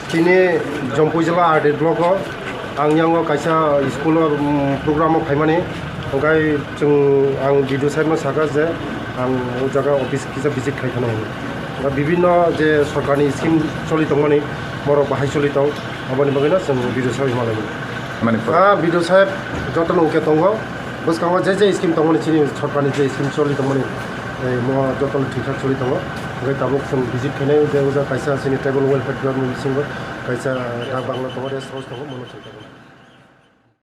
Kini Jampuijala ada blog ang yang kaisa school program faimani okai jeng ang video site ma Sakha je ang jaga office kisa visit khaikana da bibinno je sarkani scheme choli tongmani moro bahai choli tong abani bagina jeng video site ma lagi mane video site jotono uke tongo bos kangwa je scheme tongmani chini sarkani je scheme choli tongmani mo jotono thikak choli tongo okai tabuk jeng visit khainai je uja kaisa sini tribal welfare development singo kaisa dak bangla tongo rest house tongo mono choli tongo